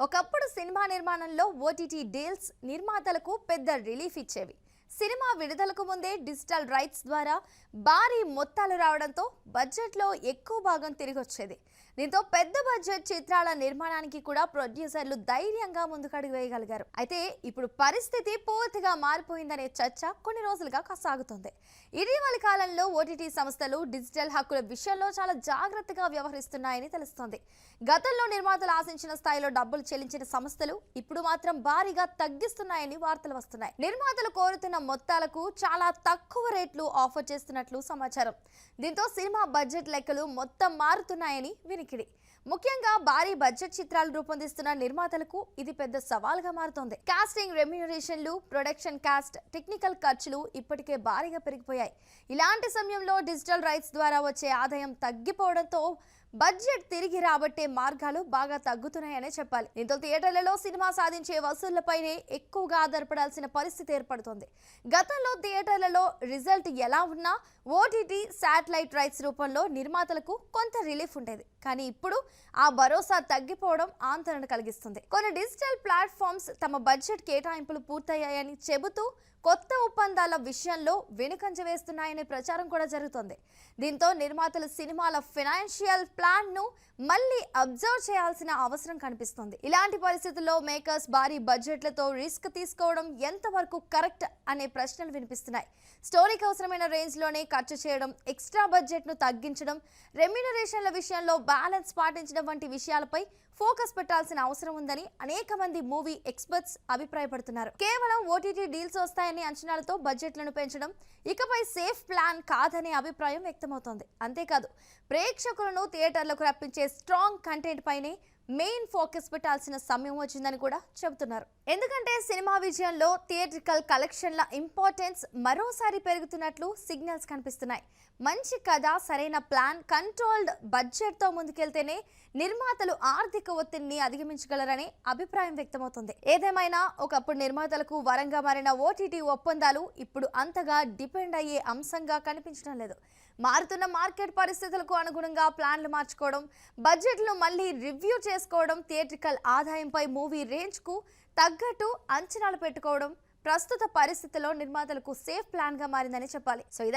ఒకప్పుడు సినిమా నిర్మాణంలో OTT deals నిర్మాతలకు పెద్ద రిలీఫ్ ఇచ్చేవి. సినిమా విడుదలకు ముందే డిజిటల్ రైట్స్ ద్వారా భారీ మొత్తాలు రావడంతో బడ్జెట్లో ఎక్కువ భాగం తిరిగి వచ్చేది. దీంతో పెద్ద బడ్జెట్ చిత్రాల నిర్మాణానికి కూడా ప్రొడ్యూసర్లు ధైర్యంగా ముందుకడుగు వేయగలిగారు. అయితే ఇప్పుడు పరిస్థితి పూర్తిగా మారిపోయిందనే చర్చ కొన్ని రోజులుగా సాగుతోంది. ఇటీవలి కాలంలో ఓటీటీ సంస్థలు డిజిటల్ హక్కుల విషయంలో చాలా జాగ్రత్తగా వ్యవహరిస్తున్నాయని తెలుస్తోంది. గతంలో నిర్మాతలు ఆశించిన స్థాయిలో డబ్బులు చెల్లించిన సంస్థలు ఇప్పుడు మాత్రం భారీగా తగ్గిస్తున్నాయని వార్తలు వస్తున్నాయి. నిర్మాతలు కోరుతున్న మొత్తాలకు చాలా తక్కువ రేట్లు ఆఫర్ చేస్తున్నట్లు సమాచారం. దీంతో సినిమా బడ్జెట్ లెక్కలు మొత్తం మారుతున్నాయని వినికిడి. ముఖ్యంగా భారీ బడ్జెట్ చిత్రాలు రూపొందిస్తున్న నిర్మాతలకు ఇది పెద్ద సవాల్గా మారుతోంది. కాస్టింగ్, రెమ్యూనరేషన్లు, ప్రొడక్షన్ కాస్ట్, టెక్నికల్ ఖర్చులు ఇప్పటికే భారీగా పెరిగిపోయాయి. ఇలాంటి సమయంలో డిజిటల్ రైట్స్ ద్వారా వచ్చే ఆదాయం తగ్గిపోవడంతో బడ్జెట్ తిరిగి రాబట్టే మార్గాలు బాగా తగ్గుతున్నాయనే చెప్పాలి. దీంతో థియేటర్లలో సినిమా సాధించే వసూళ్లపైనే ఎక్కువగా ఆధారపడాల్సిన పరిస్థితి ఏర్పడుతోంది. గతంలో థియేటర్లలో రిజల్ట్ ఎలా ఉన్నా ఓటీటీ, శాటిలైట్ రైట్స్ రూపంలో నిర్మాతలకు కొంత రిలీఫ్ ఉండేది. కానీ ఇప్పుడు ఆ భరోసా తగ్గిపోవడం ఆందోళన కలిగిస్తుంది. కొన్ని డిజిటల్ ప్లాట్ఫామ్స్ తమ బడ్జెట్ కేటాయింపులు పూర్తయ్యాయని చెబుతూ కొత్త ఒప్పందాల విషయంలో వెనుకంజ వేస్తున్నాయనే ప్రచారం కూడా జరుగుతోంది. దీంతో నిర్మాతలు సినిమాల ఫైనాన్షియల్ ప్లాన్ ను మళ్ళీ అబ్జర్వ్ చేయాల్సిన అవసరం కనిపిస్తుంది. ఇలాంటి పరిస్థితుల్లో మేకర్స్ భారీ బడ్జెట్లతో రిస్క్ తీసుకోవడం ఎంతవరకు కరెక్ట్ అనే ప్రశ్నలు వినిపిస్తున్నాయి. స్టోరీకి అవసరమైన రేంజ్ లోనే ఖర్చు చేయడం, ఎక్స్ట్రా బడ్జెట్ ను తగ్గించడం, రెమ్యూనరేషన్ల విషయంలో బ్యాలెన్స్ పాటించడం వంటి విషయాలపై ఫోకస్ పెట్టాల్సిన అవసరం ఉందని అనేక మంది మూవీ ఎక్స్పర్ట్స్ అభిప్రాయపడుతున్నారు. కేవలం ఓటీటీ డీల్స్ వస్తాయనే అంచనాలతో బడ్జెట్లను పెంచడం ఇకపై సేఫ్ ప్లాన్ కాదనే అభిప్రాయం వ్యక్తమవుతోంది. అంతేకాదు, ప్రేక్షకులను థియేటర్లకు రప్పించే స్ట్రాంగ్ కంటెంట్ పైనే మెయిన్ ఫోకస్ పెట్టాల్సిన సమయం వచ్చిందని కూడా చెబుతున్నారు. ఎందుకంటే సినిమా విజయంలో థియేట్రికల్ కలెక్షన్ల ఇంపార్టెన్స్ మరోసారి పెరుగుతున్నట్లు సిగ్నల్స్ కనిపిస్తున్నాయి. మంచి కథ, సరైన ప్లాన్, కంట్రోల్డ్ బడ్జెట్తో ముందుకెళ్తేనే నిర్మాతలు ఆర్థిక ఒత్తిడిని అధిగమించగలరనే అభిప్రాయం వ్యక్తమవుతుంది. ఏదేమైనా ఒకప్పుడు నిర్మాతలకు వరంగా మారిన ఓటీటీ ఒప్పందాలు ఇప్పుడు అంతగా డిపెండ్ అయ్యే అంశంగా కనిపించడం లేదు. మారుతున్న మార్కెట్ పరిస్థితులకు అనుగుణంగా ప్లాన్లు మార్చుకోవడం, బడ్జెట్ను మళ్ళీ రివ్యూ చేసుకోవడం, థియేట్రికల్ ఆదాయంపై మూవీ రేంజ్కు తగ్గట్టు అంచనాలు పెట్టుకోవడం ప్రస్తుత పరిస్థితుల్లో నిర్మాతలకు సేఫ్ ప్లాన్గా మారిందని చెప్పాలి. సో ఇదండి